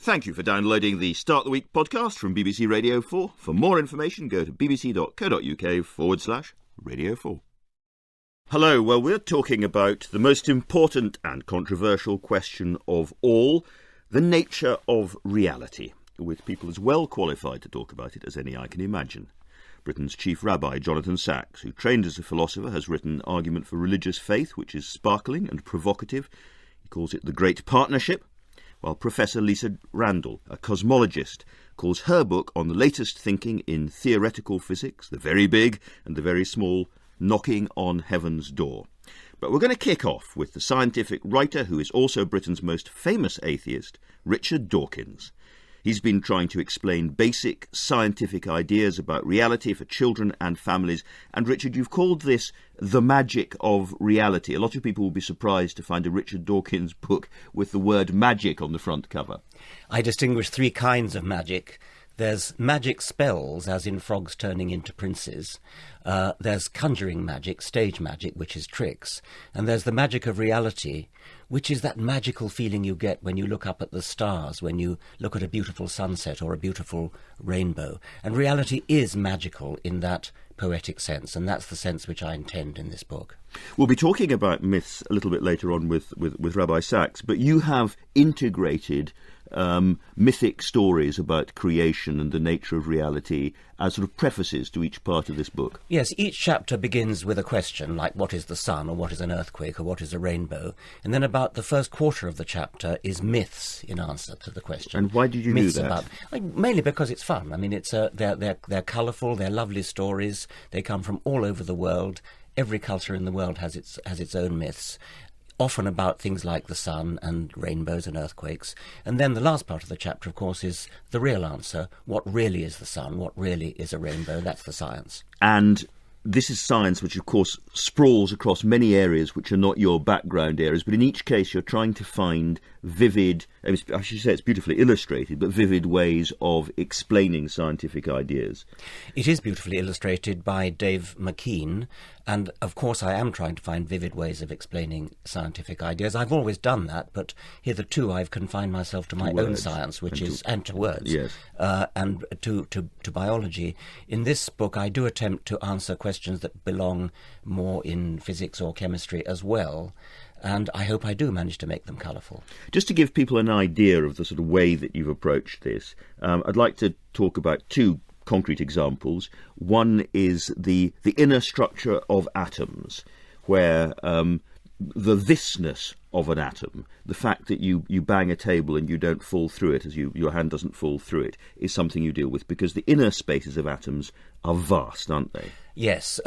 Thank you for downloading the Start the Week podcast from BBC Radio 4. For more information, go to bbc.co.uk/Radio 4. Hello, well, we're talking about the most important and controversial question of all, the nature of reality, with people as well qualified to talk about it as any I can imagine. Britain's Chief Rabbi Jonathan Sacks, who trained as a philosopher, has written Argument for Religious Faith, which is sparkling and provocative. He calls it The Great Partnership, while Professor Lisa Randall, a cosmologist, calls her book on the latest thinking in theoretical physics, the very big and the very small, knocking on heaven's door. But we're going to kick off with the scientific writer who is also Britain's most famous atheist, Richard Dawkins. He's been trying to explain basic scientific ideas about reality for children and families. And Richard, you've called this the magic of reality. A lot of people will be surprised to find a Richard Dawkins book with the word magic on the front cover. I distinguish three kinds of magic. There's magic spells, as in frogs turning into princes. There's conjuring magic, stage magic, which is tricks. And there's the magic of reality, which is that magical feeling you get when you look up at the stars, when you look at a beautiful sunset or a beautiful rainbow. And reality is magical in that poetic sense, and that's the sense which I intend in this book. We'll be talking about myths a little bit later on with Rabbi Sacks, but you have integrated mythic stories about creation and the nature of reality as sort of prefaces to each part of this book. Yes, each chapter begins with a question, like what is the sun, or what is an earthquake, or what is a rainbow, and then about the first quarter of the chapter is myths in answer to the question. And why did you do that? Mainly because it's fun. I mean, they're colourful, they're lovely stories, they come from all over the world. Every culture in the world has its own myths, often about things like the sun and rainbows and earthquakes. And then the last part of the chapter, of course, is the real answer. What really is the sun? What really is a rainbow? That's the science. And this is science which, of course, sprawls across many areas which are not your background areas, but in each case you're trying to find vivid, I should say it's beautifully illustrated, but vivid ways of explaining scientific ideas. It is beautifully illustrated by Dave McKean, and of course I am trying to find vivid ways of explaining scientific ideas. I've always done that, but hitherto I've confined myself to my own science, which is to words, yes. And to biology. In this book I do attempt to answer questions that belong more in physics or chemistry as well, and I hope I do manage to make them colourful. Just to give people an idea of the sort of way that you've approached this, I'd like to talk about two concrete examples. One is the inner structure of atoms, where the thisness of an atom, the fact that you bang a table and you don't fall through it, as your hand doesn't fall through it, is something you deal with, because the inner spaces of atoms are vast, aren't they? Yes,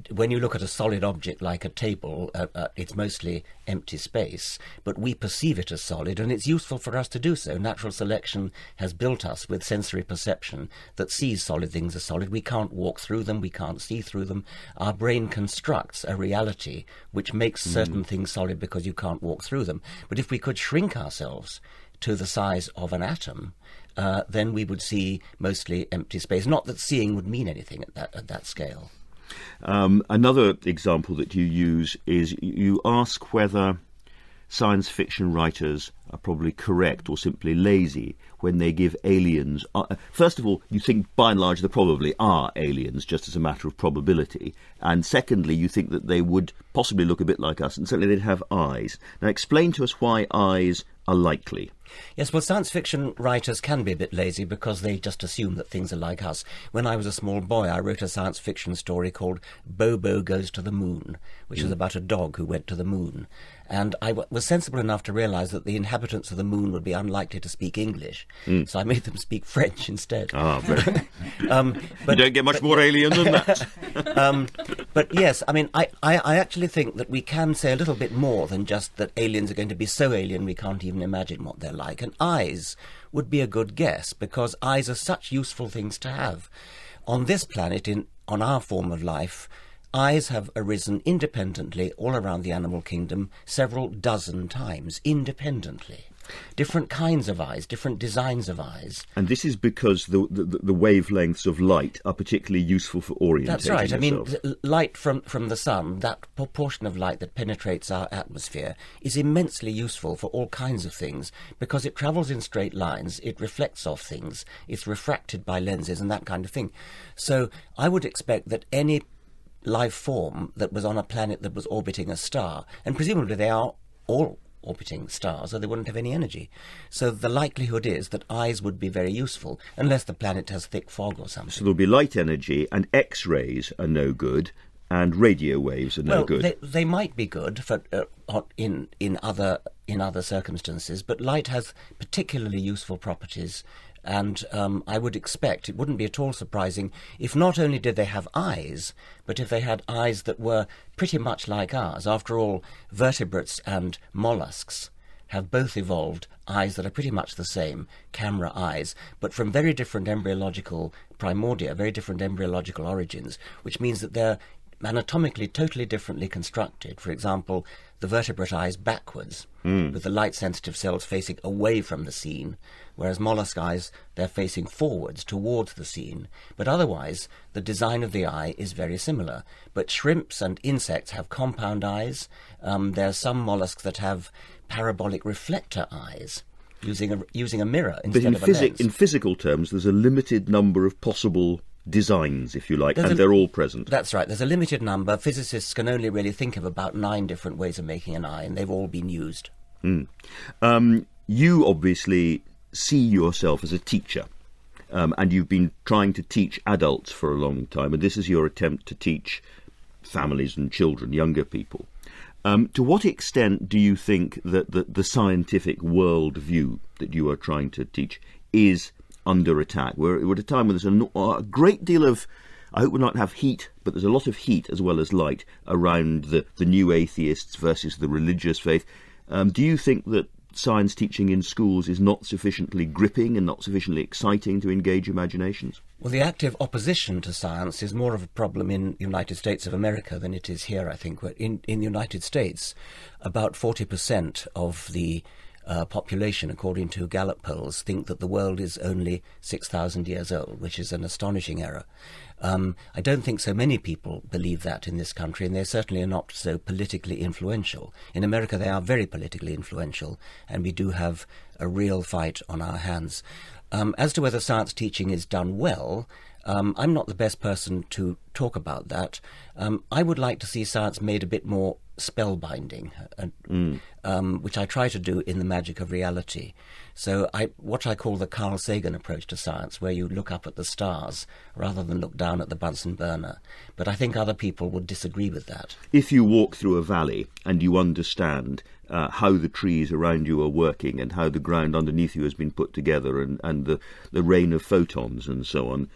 when you look at a solid object like a table, it's mostly empty space, but we perceive it as solid, and it's useful for us to do so. Natural selection has built us with sensory perception that sees solid things as solid. We can't walk through them, we can't see through them. Our brain constructs a reality which makes certain things solid because you can't walk through them. But if we could shrink ourselves to the size of an atom, then we would see mostly empty space. Not that seeing would mean anything at that scale. Another example that you use is you ask whether science fiction writers are probably correct or simply lazy when they give aliens... first of all, you think by and large there probably are aliens, just as a matter of probability. And secondly, you think that they would possibly look a bit like us, and certainly they'd have eyes. Now explain to us why eyes are likely. Yes, well, science fiction writers can be a bit lazy because they just assume that things are like us. When I was a small boy, I wrote a science fiction story called Bobo Goes to the Moon, which is about a dog who went to the moon. And I was sensible enough to realise that the inhabitants of the moon would be unlikely to speak English, so I made them speak French instead. Very. You don't get much more alien than that. But yes, I mean, I actually think that we can say a little bit more than just that aliens are going to be so alien we can't even imagine what they're like. And eyes would be a good guess, because eyes are such useful things to have. On this planet, on our form of life, eyes have arisen independently all around the animal kingdom several dozen times, independently. different kinds of eyes, different designs of eyes. And this is because the wavelengths of light are particularly useful for orientating That's right. yourself. I mean, light from the sun, that proportion of light that penetrates our atmosphere, is immensely useful for all kinds of things because it travels in straight lines, it reflects off things, it's refracted by lenses and that kind of thing. So I would expect that any life form that was on a planet that was orbiting a star, and presumably they are all orbiting stars, or they wouldn't have any energy. So the likelihood is that eyes would be very useful, unless the planet has thick fog or something. So there'll be light energy, and X-rays are no good, and radio waves are no good. They might be good for in other circumstances, but light has particularly useful properties. And I would expect, it wouldn't be at all surprising, if not only did they have eyes, but if they had eyes that were pretty much like ours. After all, vertebrates and mollusks have both evolved eyes that are pretty much the same, camera eyes, but from very different embryological primordia, very different embryological origins, which means that they're anatomically totally differently constructed. For example, the vertebrate eyes backwards, with the light-sensitive cells facing away from the scene, whereas mollusk eyes, they're facing forwards towards the scene. But otherwise, the design of the eye is very similar. But shrimps and insects have compound eyes. There are some mollusks that have parabolic reflector eyes, using a mirror instead of a lens. In physical terms, there's a limited number of possible designs, if you like, and they're all present. That's right. There's a limited number. Physicists can only really think of about 9 different ways of making an eye, and they've all been used. You obviously see yourself as a teacher, and you've been trying to teach adults for a long time, and this is your attempt to teach families and children, younger people. To what extent do you think that the scientific worldview that you are trying to teach is under attack? We're at a time where there's a great deal of, I hope we'll not have heat, but there's a lot of heat as well as light around the new atheists versus the religious faith. Do you think that science teaching in schools is not sufficiently gripping and not sufficiently exciting to engage imaginations? Well, the active opposition to science is more of a problem in the United States of America than it is here, I think. In the United States, about 40% of the population, according to Gallup polls, think that the world is only 6,000 years old, which is an astonishing error. I don't think so many people believe that in this country, and they certainly are not so politically influential. In America, they are very politically influential, and we do have a real fight on our hands. As to whether science teaching is done well, I'm not the best person to talk about that. I would like to see science made a bit more spellbinding, which I try to do in The Magic of Reality. So what I call the Carl Sagan approach to science, where you look up at the stars rather than look down at the Bunsen burner. But I think other people would disagree with that. If you walk through a valley and you understand how the trees around you are working and how the ground underneath you has been put together and the rain of photons and so on,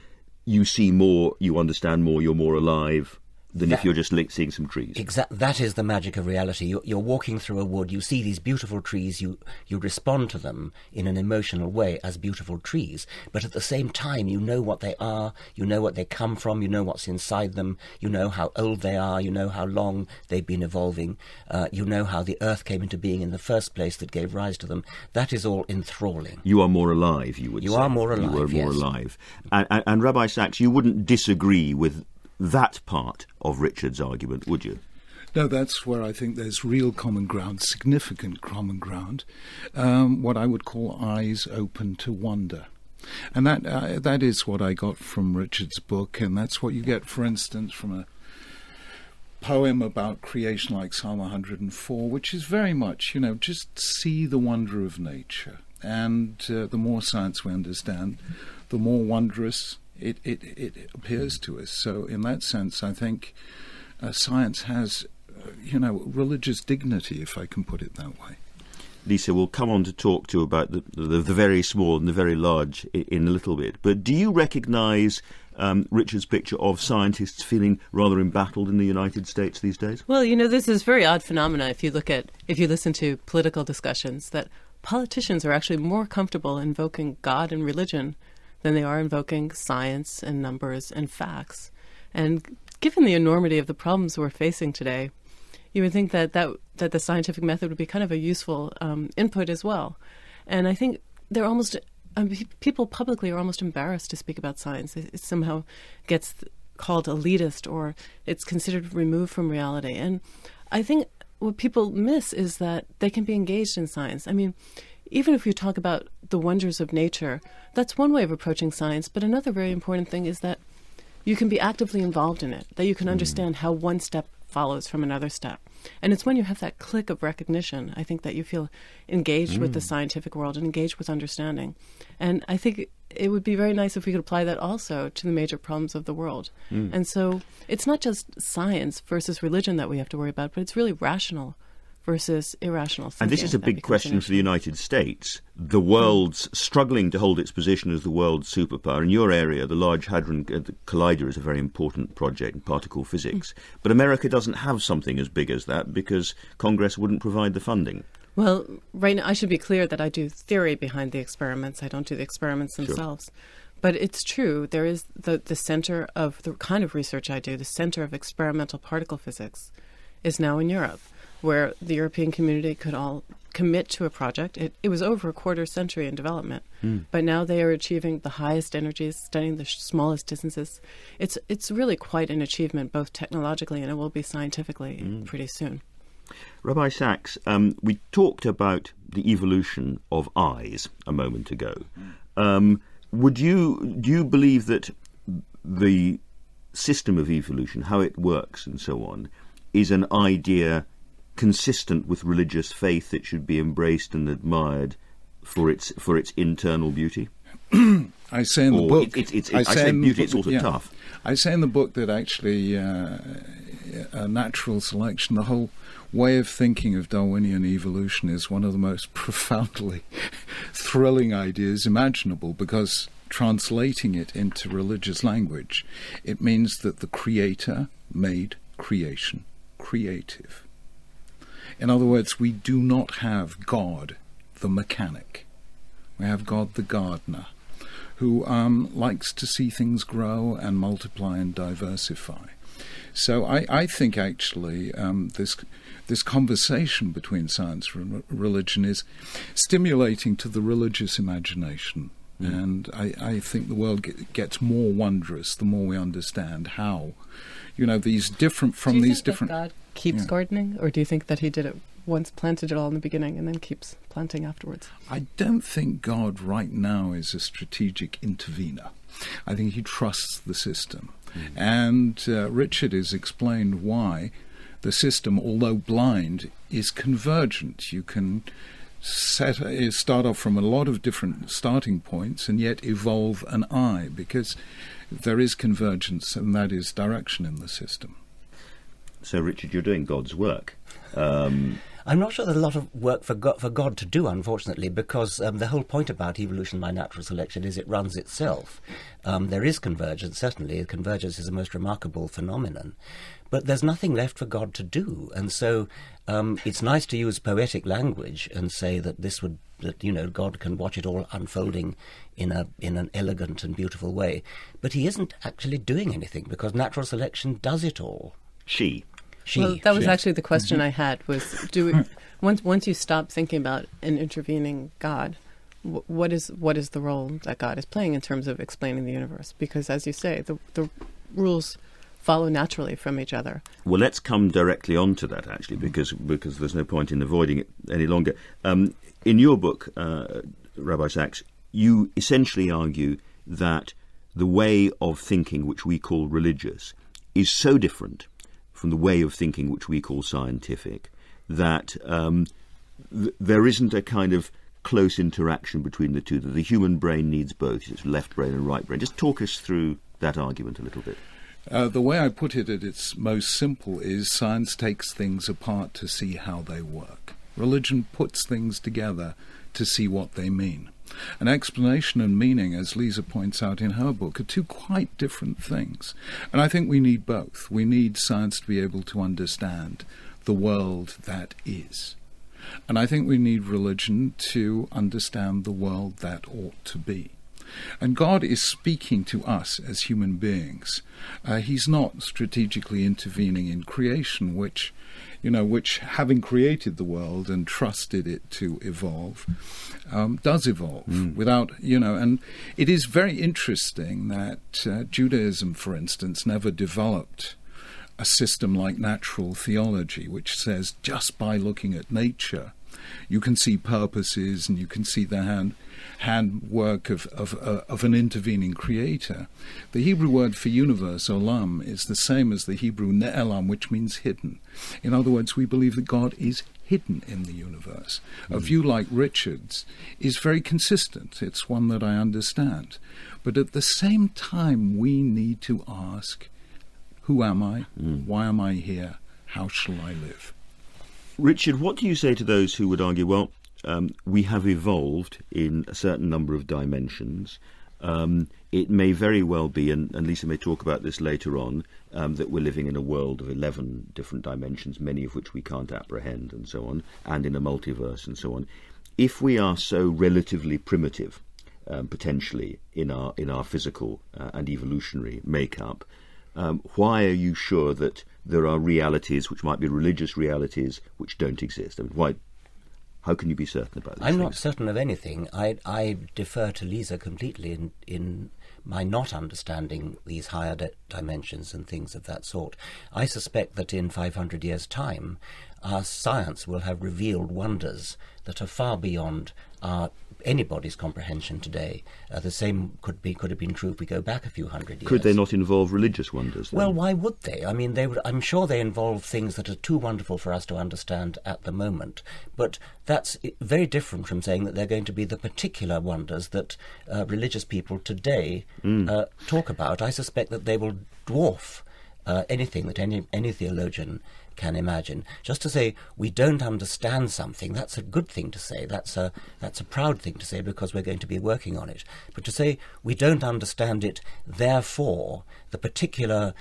you see more, you understand more, you're more alive than if you're just seeing some trees. That is the magic of reality. You're walking through a wood, you see these beautiful trees, you respond to them in an emotional way as beautiful trees, but at the same time you know what they are, you know what they come from, you know what's inside them, you know how old they are, you know how long they've been evolving, you know how the earth came into being in the first place that gave rise to them. That is all enthralling. You are more alive, you would say. You are more alive, You are more yes. alive. And Rabbi Sacks, you wouldn't disagree with that part of Richard's argument, would you? No, that's where I think there's real common ground, significant common ground, what I would call eyes open to wonder. And that is what I got from Richard's book, and that's what you get, for instance, from a poem about creation like Psalm 104, which is very much, just see the wonder of nature. And the more science we understand, the more wondrous it appears to us. So in that sense, I think science has, religious dignity, if I can put it that way. Lisa, we'll come on to talk to you about the very small and the very large in a little bit. But do you recognise Richard's picture of scientists feeling rather embattled in the United States these days? Well, this is a very odd phenomena if you listen to political discussions, that politicians are actually more comfortable invoking God and religion than they are invoking science and numbers and facts. And given the enormity of the problems we're facing today, you would think that the scientific method would be kind of a useful input as well. And I think they're almost people publicly are almost embarrassed to speak about science. It somehow gets called elitist, or it's considered removed from reality. And I think what people miss is that they can be engaged in science. I mean, even if you talk about the wonders of nature, that's one way of approaching science. But another very important thing is that you can be actively involved in it, that you can understand how one step follows from another step. And it's when you have that click of recognition, I think, that you feel engaged with the scientific world and engaged with understanding. And I think it would be very nice if we could apply that also to the major problems of the world. And so it's not just science versus religion that we have to worry about, but it's really rational versus irrational thinking. And this is a big question for the United States. The world's struggling to hold its position as the world's superpower. In your area, the Large Hadron Collider is a very important project in particle physics. But America doesn't have something as big as that because Congress wouldn't provide the funding. Well, right now, I should be clear that I do theory behind the experiments. I don't do the experiments themselves. Sure. But it's true. There is the center of the kind of research I do, the center of experimental particle physics, is now in Europe, where the European community could all commit to a project. It was over a quarter century in development, but now they are achieving the highest energies, studying the smallest distances. It's really quite an achievement, both technologically and it will be scientifically pretty soon. Rabbi Sacks, we talked about the evolution of eyes a moment ago. Do you believe that the system of evolution, how it works and so on, is an idea consistent with religious faith that should be embraced and admired for its internal beauty? I say in the book... I say beauty, it's also tough. I say in the book that actually natural selection, the whole way of thinking of Darwinian evolution is one of the most profoundly thrilling ideas imaginable, because translating it into religious language, it means that the Creator made creation creative. In other words, we do not have God, the mechanic. We have God, the gardener, who likes to see things grow and multiply and diversify. So I think actually this conversation between science and religion is stimulating to the religious imagination. And I think the world gets more wondrous the more we understand how, these different from these different... God keeps gardening, or do you think that he did it once, planted it all in the beginning, and then keeps planting afterwards? I don't think God right now is a strategic intervener. I think he trusts the system. And Richard has explained why the system, although blind, is convergent. You can start off from a lot of different starting points and yet evolve an eye, because there is convergence, and that is direction in the system. So, Richard, you're doing God's work. I'm not sure there's a lot of work for God to do, unfortunately, because the whole point about evolution by natural selection is it runs itself. There is convergence, certainly. Convergence is a most remarkable phenomenon. But there's nothing left for God to do. And so it's nice to use poetic language and say that God can watch it all unfolding in an elegant and beautiful way. But he isn't actually doing anything, because natural selection does it all. Well, that was actually the question I had, was once you stop thinking about an intervening God, what is the role that God is playing in terms of explaining the universe? Because, as you say, the rules follow naturally from each other. Well, let's come directly on to that, actually, because there's no point in avoiding it any longer. In your book, Rabbi Sacks, you essentially argue that the way of thinking which we call religious is so different from the way of thinking which we call scientific that there isn't a kind of close interaction between the two, that the human brain needs both. It's left brain and right brain. Just talk us through that argument a little bit. The way I put it at its most simple is science takes things apart to see how they work. Religion puts things together to see what they mean. An explanation and meaning, as Lisa points out in her book, are two quite different things. And I think we need both. We need science to be able to understand the world that is. And I think we need religion to understand the world that ought to be. And God is speaking to us as human beings. He's not strategically intervening in creation, which having created the world and trusted it to evolve, does evolve without, and it is very interesting that Judaism, for instance, never developed a system like natural theology, which says just by looking at nature, you can see purposes and you can see the handwork of an intervening creator. The Hebrew word for universe, olam, is the same as the Hebrew ne'elam, which means hidden. In other words, we believe that God is hidden in the universe. A view like Richard's is very consistent. It's one that I understand. But at the same time, we need to ask, who am I? Why am I here? How shall I live? Richard, what do you say to those who would argue, well, we have evolved in a certain number of dimensions. It may very well be, and Lisa may talk about this later on, that we're living in a world of 11 different dimensions, many of which we can't apprehend and so on, and in a multiverse and so on. If we are so relatively primitive, potentially, in our physical and evolutionary makeup, why are you sure that there are realities which might be religious realities which don't exist? I mean, how can you be certain about this? I'm not certain of anything. I defer to Lisa completely in my not understanding these higher dimensions and things of that sort. I suspect that in 500 years' time, our science will have revealed wonders that are far beyond anybody's comprehension today. The same could have been true if we go back a few hundred years. Could they not involve religious wonders, then? Well, why would they? I mean, I'm sure they involve things that are too wonderful for us to understand at the moment. But that's very different from saying that they're going to be the particular wonders that religious people today talk about. I suspect that they will dwarf anything that any theologian can imagine. Just to say we don't understand something, that's a good thing to say. That's a proud thing to say because we're going to be working on it. But to say we don't understand it, therefore the particular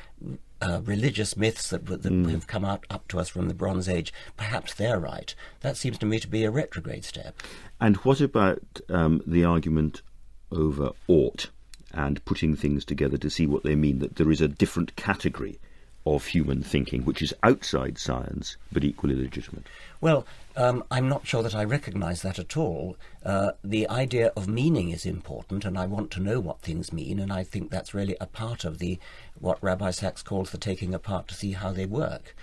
religious myths that have come up to us from the Bronze Age, perhaps they're right. That seems to me to be a retrograde step. And what about the argument over ought and putting things together to see what they mean, that there is a different category of human thinking, which is outside science, but equally legitimate? Well, I'm not sure that I recognise that at all. The idea of meaning is important, and I want to know what things mean, and I think that's really a part of what Rabbi Sacks calls the taking apart to see how they work.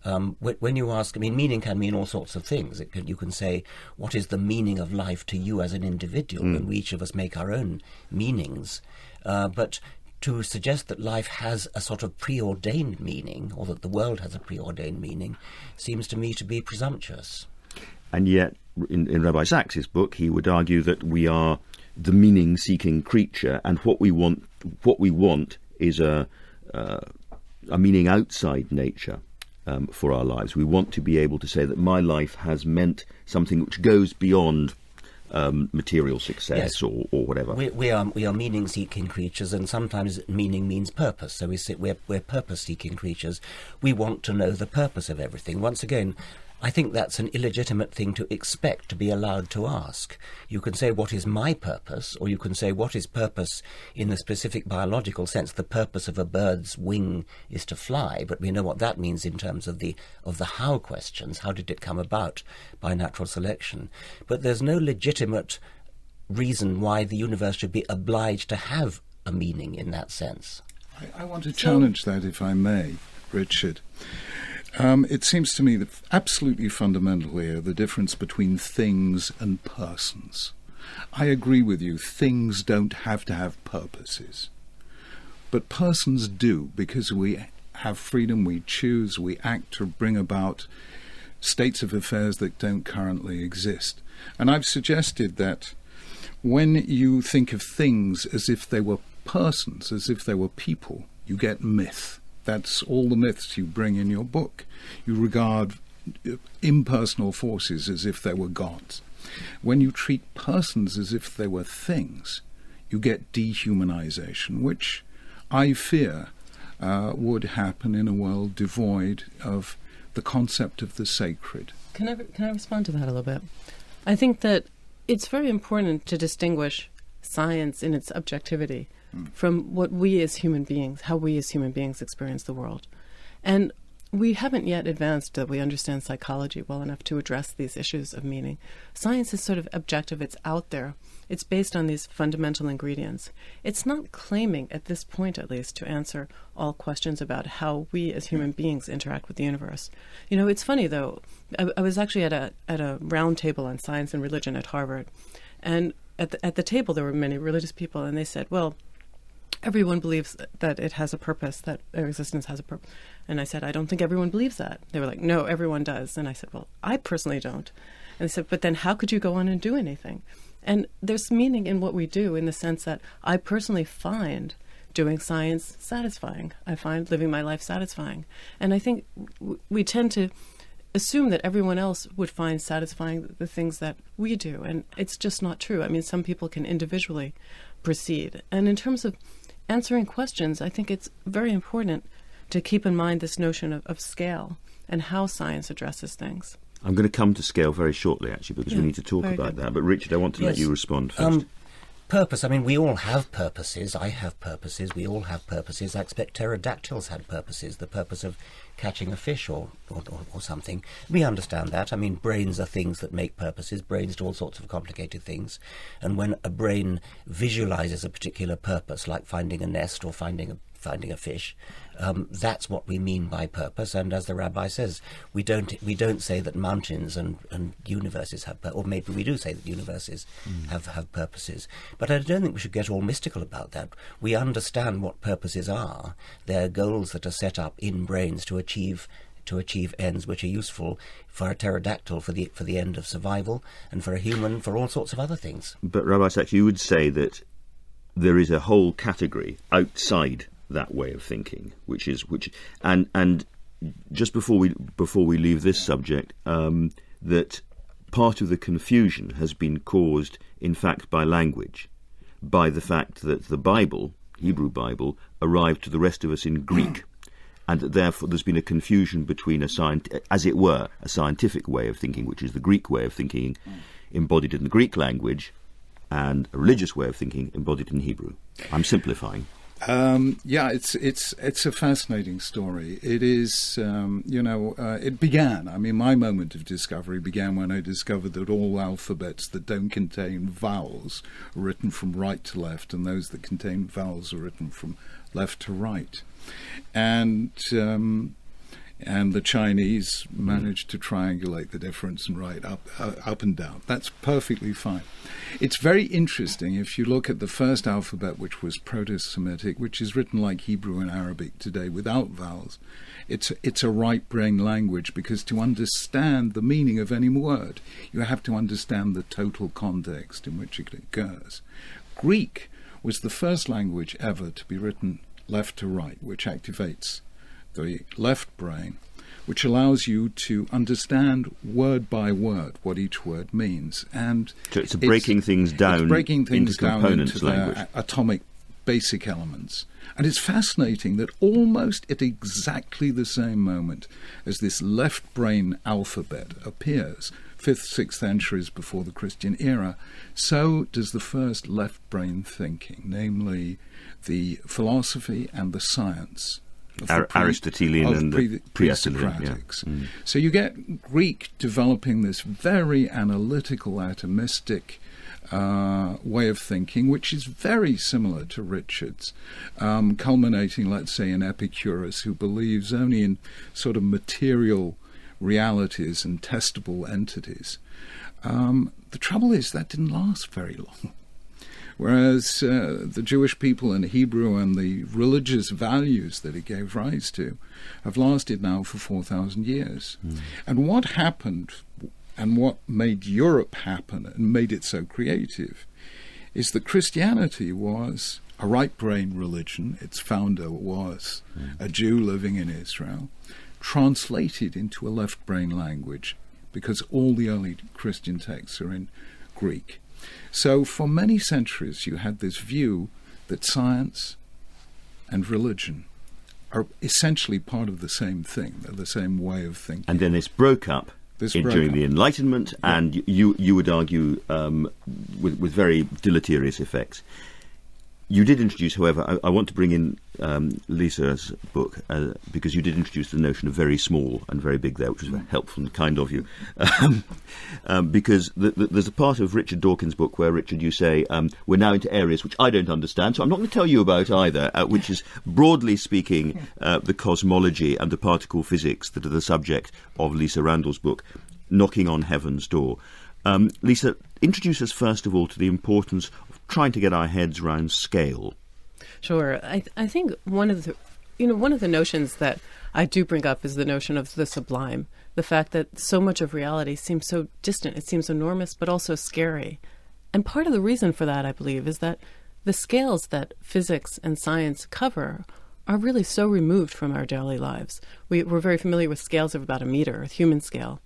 When you ask, meaning can mean all sorts of things. You can say, what is the meaning of life to you as an individual? And we each of us make our own meanings. But to suggest that life has a sort of preordained meaning, or that the world has a preordained meaning, seems to me to be presumptuous. And yet, in Rabbi Sacks' book, he would argue that we are the meaning-seeking creature, and what we want is a meaning outside nature for our lives. We want to be able to say that my life has meant something which goes beyond material success, yes, or whatever. We are meaning-seeking creatures, and sometimes meaning means purpose. So we're purpose-seeking creatures. We want to know the purpose of everything. Once again, I think that's an illegitimate thing to expect to be allowed to ask. You can say, what is my purpose? Or you can say, what is purpose in the specific biological sense? The purpose of a bird's wing is to fly, but we know what that means in terms of the how questions. How did it come about by natural selection? But there's no legitimate reason why the universe should be obliged to have a meaning in that sense. I want to challenge that, if I may, Richard. It seems to me that absolutely fundamental here the difference between things and persons. I agree with you, things don't have to have purposes. But persons do, because we have freedom, we choose, we act to bring about states of affairs that don't currently exist. And I've suggested that when you think of things as if they were persons, as if they were people, you get myth. That's all the myths you bring in your book. You regard impersonal forces as if they were gods. When you treat persons as if they were things, you get dehumanization, which I fear would happen in a world devoid of the concept of the sacred. Can I respond to that a little bit? I think that it's very important to distinguish science in its objectivity from what we as human beings, how we as human beings experience the world. And we haven't yet advanced that we understand psychology well enough to address these issues of meaning. Science is sort of objective. It's out there. It's based on these fundamental ingredients. It's not claiming, at this point at least, to answer all questions about how we as human beings interact with the universe. You know, it's funny, though. I was actually at a round table on science and religion at Harvard. And at the table there were many religious people, and they said, well, everyone believes that it has a purpose, that their existence has a purpose. And I said, I don't think everyone believes that. They were like, no, everyone does. And I said, well, I personally don't. And they said, but then how could you go on and do anything? And there's meaning in what we do in the sense that I personally find doing science satisfying. I find living my life satisfying. And I think we tend to assume that everyone else would find satisfying the things that we do. And it's just not true. I mean, some people can individually proceed. And in terms of answering questions, I think it's very important to keep in mind this notion of scale and how science addresses things. I'm going to come to scale very shortly, actually, because we need to talk about that. But Richard, I want to let you respond first. Purpose. I mean, we all have purposes. I have purposes. We all have purposes. I expect pterodactyls had purposes, the purpose of catching a fish or something. We understand that. I mean, brains are things that make purposes. Brains do all sorts of complicated things. And when a brain visualizes a particular purpose, like finding a nest or finding a fish, that's what we mean by purpose. And as the rabbi says, we don't say that mountains and universes have or maybe we do say that universes have purposes. But I don't think we should get all mystical about that. We understand what purposes are. They're goals that are set up in brains to achieve ends which are useful for a pterodactyl for the end of survival, and for a human for all sorts of other things. But Rabbi Sacks, you would say that there is a whole category outside that way of thinking, which and just before we leave this subject, that part of the confusion has been caused, in fact, by language, by the fact that the Bible, Hebrew Bible, arrived to the rest of us in Greek, and that therefore there's been a confusion between a scientific way of thinking, which is the Greek way of thinking, embodied in the Greek language, and a religious way of thinking embodied in Hebrew. I'm simplifying. It's a fascinating story. It is, it began. I mean, my moment of discovery began when I discovered that all alphabets that don't contain vowels are written from right to left, and those that contain vowels are written from left to right. And the Chinese managed to triangulate the difference and write up and down. That's perfectly fine. It's very interesting if you look at the first alphabet, which was Proto-Semitic, which is written like Hebrew and Arabic today without vowels. It's a right-brain language, because to understand the meaning of any word, you have to understand the total context in which it occurs. Greek was the first language ever to be written left to right, which activates the left brain, which allows you to understand word by word what each word means. And so it's breaking things down into components language. Their atomic basic elements. And it's fascinating that almost at exactly the same moment as this left brain alphabet appears, 5th, 6th centuries before the Christian era, so does the first left brain thinking, namely the philosophy and the science Aristotelian and the pre-Socratics. Yeah. So you get Greek developing this very analytical, atomistic way of thinking, which is very similar to Richard's, culminating, let's say, in Epicurus, who believes only in sort of material realities and testable entities. The trouble is that didn't last very long. Whereas the Jewish people and Hebrew and the religious values that it gave rise to have lasted now for 4,000 years. And what happened, and what made Europe happen and made it so creative, is that Christianity was a right-brain religion. Its founder was a Jew living in Israel, translated into a left-brain language, because all the early Christian texts are in Greek. So for many centuries you had this view that science and religion are essentially part of the same thing, they're the same way of thinking. And then this broke up during the Enlightenment, and you would argue with very deleterious effects. You did introduce, however, I want to bring in Lisa's book, because you did introduce the notion of very small and very big there, which was very helpful and kind of you. Because there's a part of Richard Dawkins' book where, Richard, you say, we're now into areas which I don't understand, so I'm not going to tell you about either, which is, broadly speaking, the cosmology and the particle physics that are the subject of Lisa Randall's book, Knocking on Heaven's Door. Lisa, introduce us first of all to the importance of trying to get our heads around scale. Sure. I think one of the notions that I do bring up is the notion of the sublime, the fact that so much of reality seems so distant, it seems enormous, but also scary. And part of the reason for that, I believe, is that the scales that physics and science cover are really so removed from our daily lives. We're very familiar with scales of about a meter, a human scale.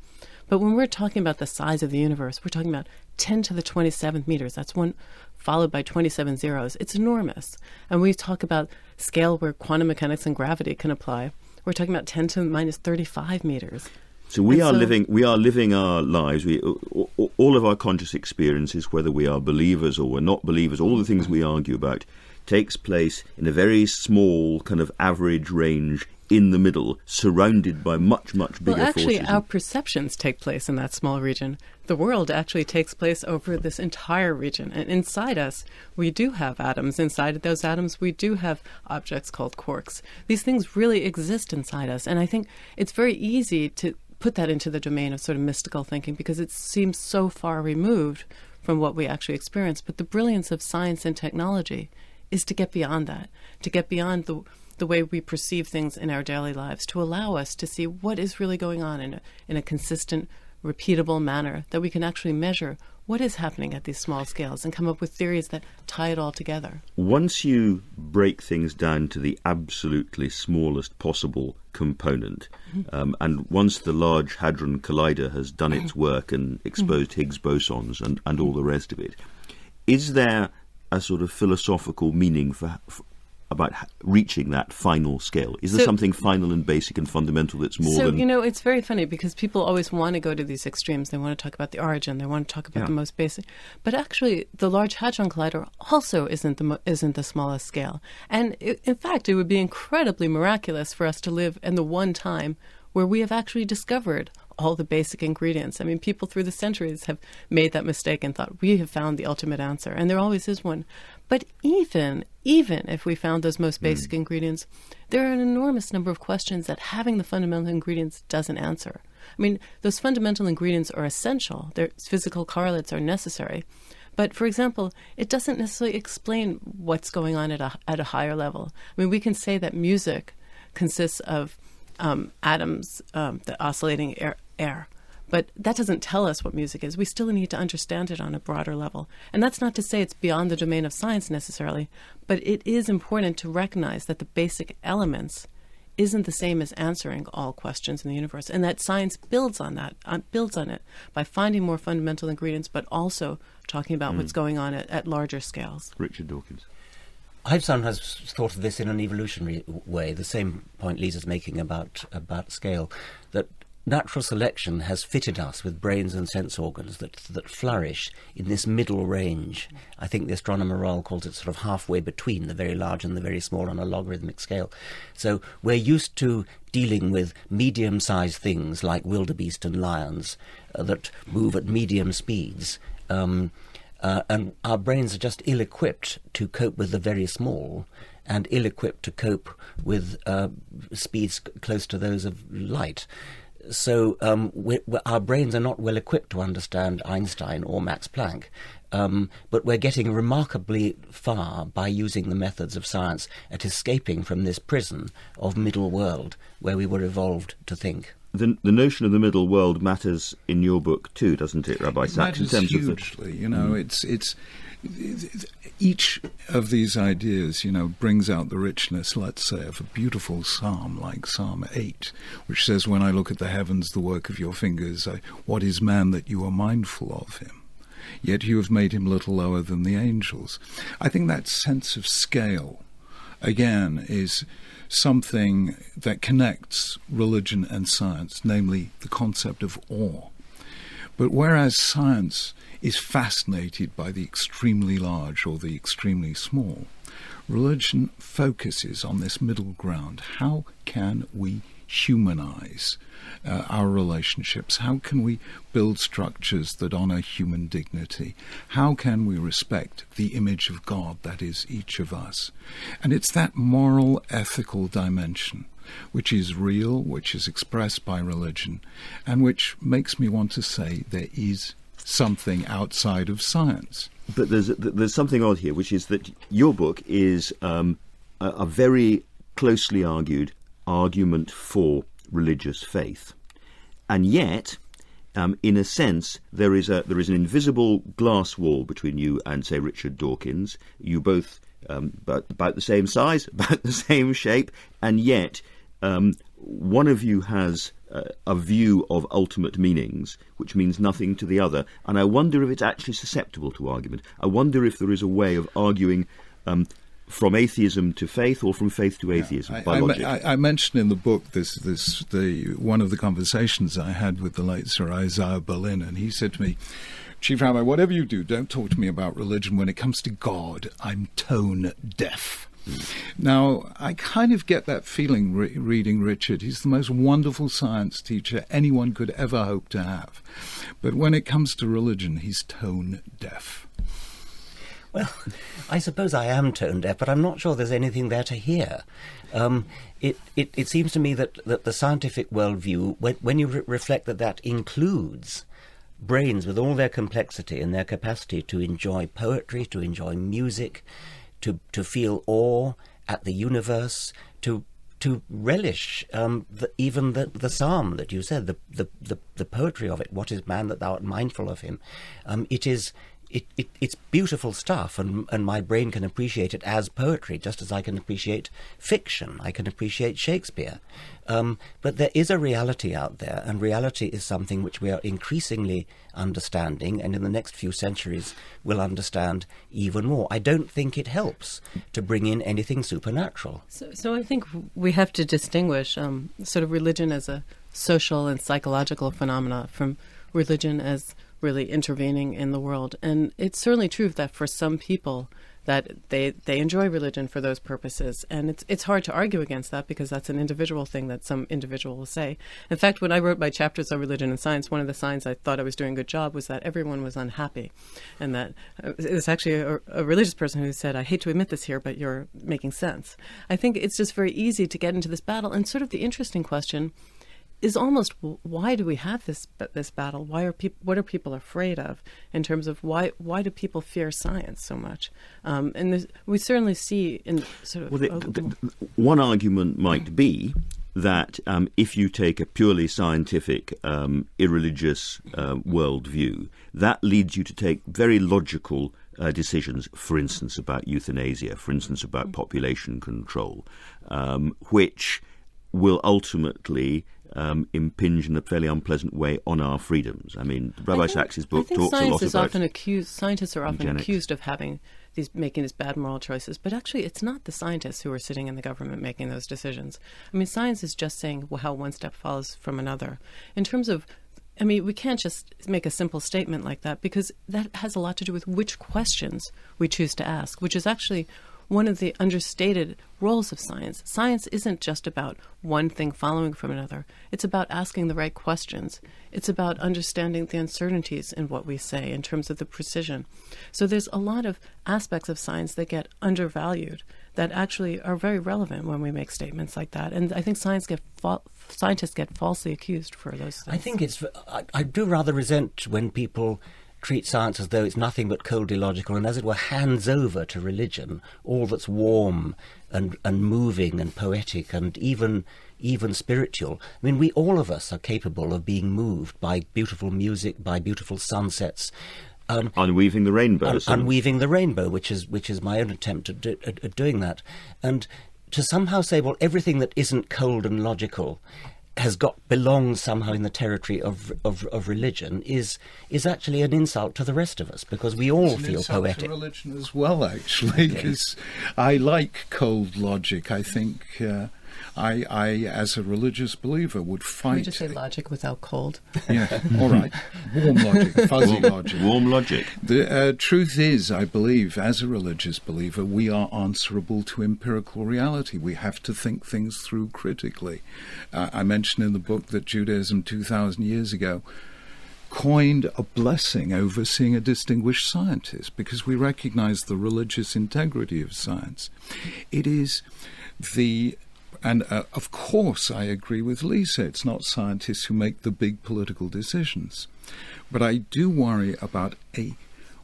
But when we're talking about the size of the universe, we're talking about 10 to the 27th meters. That's one followed by 27 zeros. It's enormous. And we talk about scale where quantum mechanics and gravity can apply. We're talking about 10 to the minus 35 meters. So we are living our lives. All of our conscious experiences, whether we are believers or we're not believers, all the things we argue about, takes place in a very small kind of average range in the middle, surrounded by much, much bigger forces. Well, actually, our perceptions take place in that small region. The world actually takes place over this entire region. And inside us, we do have atoms. Inside of those atoms, we do have objects called quarks. These things really exist inside us. And I think it's very easy to put that into the domain of sort of mystical thinking because it seems so far removed from what we actually experience. But the brilliance of science and technology is to get beyond that, to get beyond the way we perceive things in our daily lives, to allow us to see what is really going on in a consistent, repeatable manner, that we can actually measure what is happening at these small scales and come up with theories that tie it all together. Once you break things down to the absolutely smallest possible component, and once the Large Hadron Collider has done its work and exposed Higgs bosons and all the rest of it, is there a sort of philosophical meaning about reaching that final scale? Is there something final and basic and fundamental that's more than... So, it's very funny because people always want to go to these extremes. They want to talk about the origin. They want to talk about the most basic. But actually, the Large Hadron Collider also isn't the smallest scale. And in fact, it would be incredibly miraculous for us to live in the one time where we have actually discovered all the basic ingredients. I mean, people through the centuries have made that mistake and thought, we have found the ultimate answer. And there always is one. But even if we found those most basic ingredients, there are an enormous number of questions that having the fundamental ingredients doesn't answer. I mean, those fundamental ingredients are essential. Their physical correlates are necessary. But, for example, it doesn't necessarily explain what's going on at a higher level. I mean, we can say that music consists of atoms, the oscillating air. But that doesn't tell us what music is. We still need to understand it on a broader level. And that's not to say it's beyond the domain of science necessarily, but it is important to recognize that the basic elements isn't the same as answering all questions in the universe, and that science builds on it by finding more fundamental ingredients, but also talking about what's going on at larger scales. Richard Dawkins. I've sometimes thought of this in an evolutionary way, the same point Lisa's making about scale, that natural selection has fitted us with brains and sense organs that flourish in this middle range. I think the astronomer Marr calls it sort of halfway between the very large and the very small on a logarithmic scale. So we're used to dealing with medium-sized things like wildebeest and lions that move at medium speeds. And our brains are just ill-equipped to cope with the very small and ill-equipped to cope with speeds close to those of light. So our brains are not well equipped to understand Einstein or Max Planck, but we're getting remarkably far by using the methods of science at escaping from this prison of middle world where we were evolved to think. The notion of the middle world matters in your book too, doesn't it, Rabbi Sacks? It matters hugely. It's each of these ideas, brings out the richness, let's say, of a beautiful psalm like Psalm 8, which says, "When I look at the heavens, the work of your fingers, what is man that you are mindful of him? Yet you have made him little lower than the angels." I think that sense of scale again, is something that connects religion and science, namely the concept of awe. But whereas science is fascinated by the extremely large or the extremely small, religion focuses on this middle ground. How can we humanize our relationships? How can we build structures that honor human dignity? How can we respect the image of God that is each of us? And it's that moral, ethical dimension which is real, which is expressed by religion, and which makes me want to say there is something outside of science. But there's something odd here, which is that your book is a very closely argued argument for religious faith, and yet, in a sense, there is an invisible glass wall between you and, say, Richard Dawkins. You both about the same size, about the same shape, and yet one of you has a view of ultimate meanings which means nothing to the other, and I wonder if it's actually susceptible to argument. I wonder if there is a way of arguing from atheism to faith or from faith to atheism by logic. I mentioned in the book one of the conversations I had with the late Sir Isaiah Berlin, and he said to me, "Chief Rabbi, whatever you do, don't talk to me about religion. When it comes to God, I'm tone deaf." Now, I kind of get that feeling reading Richard. He's the most wonderful science teacher anyone could ever hope to have. But when it comes to religion, he's tone deaf. Well, I suppose I am tone deaf, but I'm not sure there's anything there to hear. It seems to me that the scientific worldview, when you reflect that includes brains with all their complexity and their capacity to enjoy poetry, to enjoy music, to feel awe at the universe, to relish even the psalm that you said, the poetry of it. What is man that thou art mindful of him? It's beautiful stuff, and my brain can appreciate it as poetry, just as I can appreciate fiction. I can appreciate Shakespeare. But there is a reality out there, and reality is something which we are increasingly understanding, and in the next few centuries will understand even more. I don't think it helps to bring in anything supernatural. So I think we have to distinguish sort of religion as a social and psychological phenomena from religion as really intervening in the world. And it's certainly true that for some people that they enjoy religion for those purposes. And it's hard to argue against that because that's an individual thing that some individual will say. In fact, when I wrote my chapters on religion and science, one of the signs I thought I was doing a good job was that everyone was unhappy. And that it was actually a religious person who said, "I hate to admit this here, but you're making sense." I think it's just very easy to get into this battle. And sort of the interesting question is almost, why do we have this battle? What are people afraid of in terms of why do people fear science so much? And we certainly see in sort of one argument might be that if you take a purely scientific, irreligious worldview, that leads you to take very logical decisions, for instance, about euthanasia, for instance, about population control, which will ultimately impinge in a fairly unpleasant way on our freedoms. I mean, Rabbi Sacks' book talks a lot about scientists are often eugenics. accused of making these bad moral choices, but actually it's not the scientists who are sitting in the government making those decisions. I mean, science is just saying how one step follows from another. In terms of, I mean, we can't just make a simple statement like that because that has a lot to do with which questions we choose to ask, which is actually one of the understated roles of science. Science isn't just about one thing following from another. It's about asking the right questions. It's about understanding the uncertainties in what we say in terms of the precision. So there's a lot of aspects of science that get undervalued that actually are very relevant when we make statements like that. And I think scientists get falsely accused for those things. I do rather resent when people treat science as though it's nothing but coldly logical and, as it were, hands over to religion all that's warm and moving and poetic and even spiritual. I mean, we all of us are capable of being moved by beautiful music, by beautiful sunsets. Unweaving the rainbow. Unweaving the rainbow, which is my own attempt at doing that. And to somehow say, well, everything that isn't cold and logical belongs somehow in the territory of religion is actually an insult to the rest of us, because we all feel poetic. To religion as well, actually, because I like cold logic. I think I, as a religious believer, would fight. Can we just say logic without cold? Yeah, all right. Warm logic, fuzzy logic. Warm logic. The truth is, I believe, as a religious believer, we are answerable to empirical reality. We have to think things through critically. I mentioned in the book that Judaism 2,000 years ago coined a blessing over seeing a distinguished scientist, because we recognize the religious integrity of science. It is and of course I agree with Lisa, it's not scientists who make the big political decisions. But I do worry about a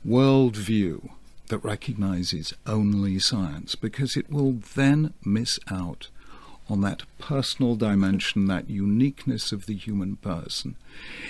worldview that recognizes only science, because it will then miss out on that personal dimension, that uniqueness of the human person.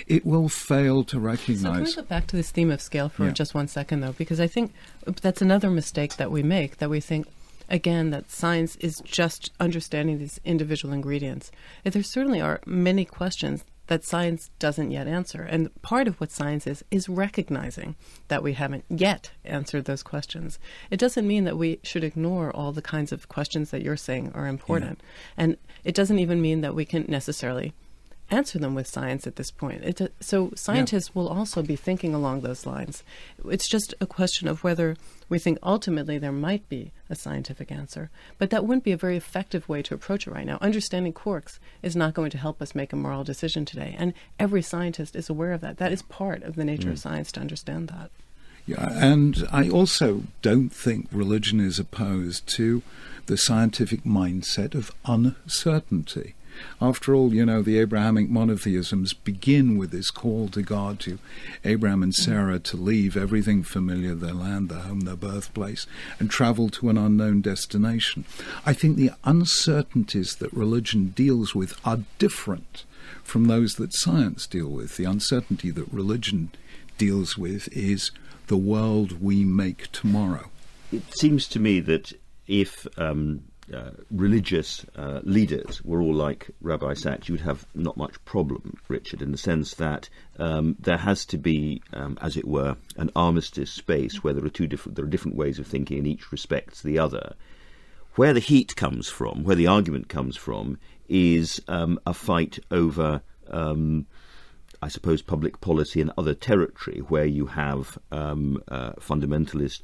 It will fail to recognize... So can we go back to this theme of scale for just 1 second, though? Because I think that's another mistake that we make, that we think, again, that science is just understanding these individual ingredients. There certainly are many questions that science doesn't yet answer. And part of what science is recognizing that we haven't yet answered those questions. It doesn't mean that we should ignore all the kinds of questions that you're saying are important. Yeah. And it doesn't even mean that we can necessarily answer them with science at this point. So scientists will also be thinking along those lines. It's just a question of whether we think ultimately there might be a scientific answer. But that wouldn't be a very effective way to approach it right now. Understanding quarks is not going to help us make a moral decision today. And every scientist is aware of that. That is part of the nature of science, to understand that. Yeah, and I also don't think religion is opposed to the scientific mindset of uncertainty. After all, the Abrahamic monotheisms begin with this call to God, to Abraham and Sarah, to leave everything familiar, their land, their home, their birthplace, and travel to an unknown destination. I think the uncertainties that religion deals with are different from those that science deal with. The uncertainty that religion deals with is the world we make tomorrow. It seems to me that if religious leaders were all like Rabbi Sacks, you'd have not much problem, Richard, in the sense that there has to be, as it were, an armistice space where there are different ways of thinking and each respects the other. Where the heat comes from, where the argument comes from, is a fight over, I suppose, public policy and other territory, where you have fundamentalist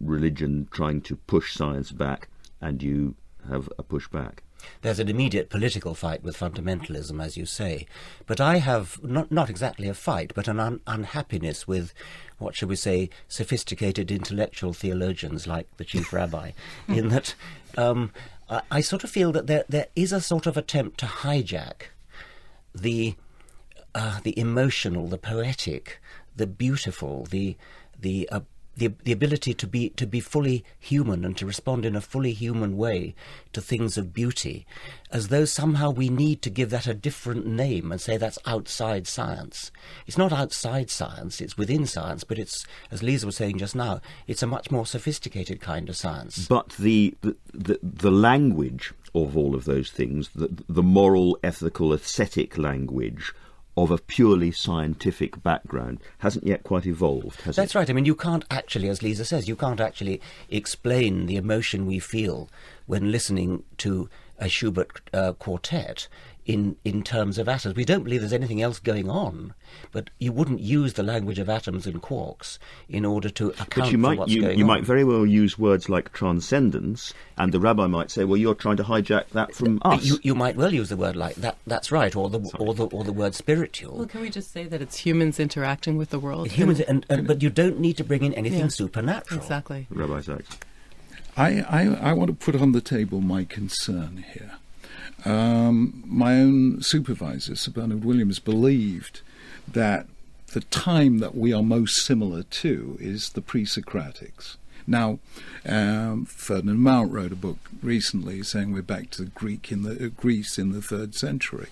religion trying to push science back, and you have a pushback. There's an immediate political fight with fundamentalism, as you say. But I have not exactly a fight, but an unhappiness with, what shall we say, sophisticated intellectual theologians like the Chief Rabbi, in that I sort of feel that there is a sort of attempt to hijack the emotional, the poetic, the beautiful, the ability to be fully human and to respond in a fully human way to things of beauty, as though somehow we need to give that a different name and say that's outside science. It's not outside science, it's within science, but it's, as Lisa was saying just now, it's a much more sophisticated kind of science. But the language of all of those things, the moral, ethical, aesthetic language of a purely scientific background hasn't yet quite evolved, has it? That's right. I mean, you can't actually, as Lisa says, you can't actually explain the emotion we feel when listening to a Schubert quartet in terms of atoms. We don't believe there's anything else going on, but you wouldn't use the language of atoms and quarks in order to account for what's going on. You might very well use words like transcendence, and the rabbi might say, well, you're trying to hijack that from us. You might well use the word like that. That's right, or the word spiritual. Well, can we just say that it's humans interacting with the world? Humans, but you don't need to bring in anything supernatural. Exactly. Rabbi Sacks. I want to put on the table my concern here. My own supervisor, Sir Bernard Williams, believed that the time that we are most similar to is the pre-Socratics. Now, Ferdinand Marr wrote a book recently saying we're back to Greece in the 3rd century.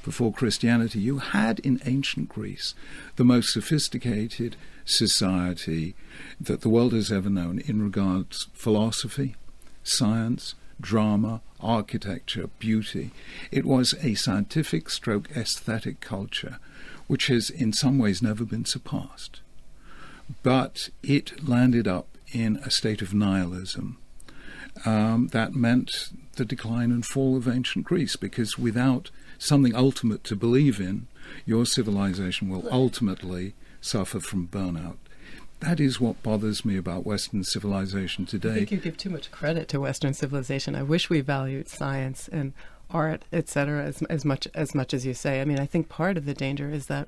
Before Christianity, you had in ancient Greece the most sophisticated society that the world has ever known in regards to philosophy, science, drama, architecture, beauty. It was a scientific stroke aesthetic culture which has in some ways never been surpassed. But it landed up in a state of nihilism. That meant the decline and fall of ancient Greece, because without something ultimate to believe in, your civilization will ultimately suffer from burnout. That is what bothers me about Western civilization today. I think you give too much credit to Western civilization. I wish we valued science and art, etc., as much as you say. I mean, I think part of the danger is that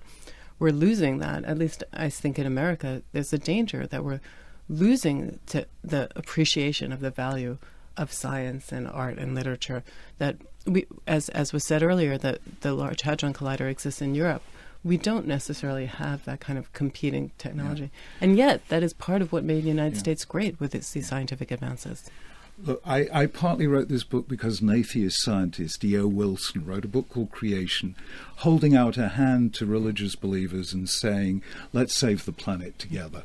we're losing that. At least I think in America, there's a danger that we're losing to the appreciation of the value of science and art and literature. That we, as was said earlier, that the Large Hadron Collider exists in Europe. We don't necessarily have that kind of competing technology. And yet, that is part of what made the United States great with these scientific advances. Look, I partly wrote this book because an atheist scientist, E.O. Wilson, wrote a book called Creation, holding out a hand to religious believers and saying, let's save the planet together.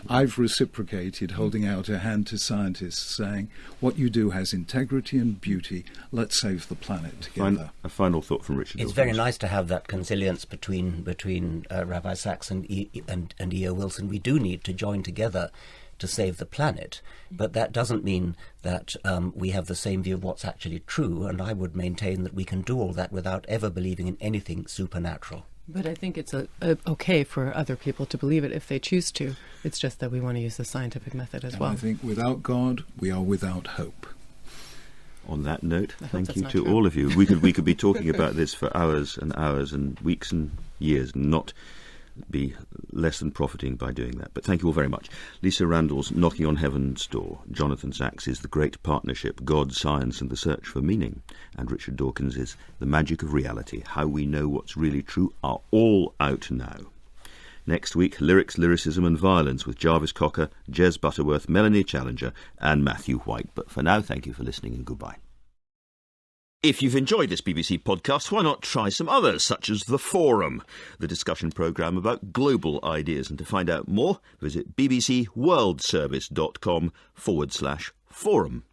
I've reciprocated, holding out a hand to scientists, saying, what you do has integrity and beauty, let's save the planet together. A final thought from Richard. It's very nice to have that consilience between Rabbi Sacks and E.O. Wilson. We do need to join together to save the planet, but that doesn't mean that we have the same view of what's actually true, and I would maintain that we can do all that without ever believing in anything supernatural. But I think it's okay for other people to believe it if they choose to. It's just that we want to use the scientific method as well. I think without God, we are without hope. On that note, thank you to all of you. We could be talking about this for hours and hours and weeks and years, and not be less than profiting by doing that. But thank you all very much. Lisa Randall's Knocking on Heaven's Door. Jonathan Sacks is The Great Partnership, God, Science and the Search for Meaning. And Richard Dawkins is The Magic of Reality, How We Know What's Really True, are all out now. Next week, Lyrics, Lyricism and Violence with Jarvis Cocker, Jez Butterworth, Melanie Challenger and Matthew White. But for now, thank you for listening and goodbye. If you've enjoyed this BBC podcast, why not try some others, such as The Forum, the discussion programme about global ideas. And to find out more, visit bbcworldservice.com/forum.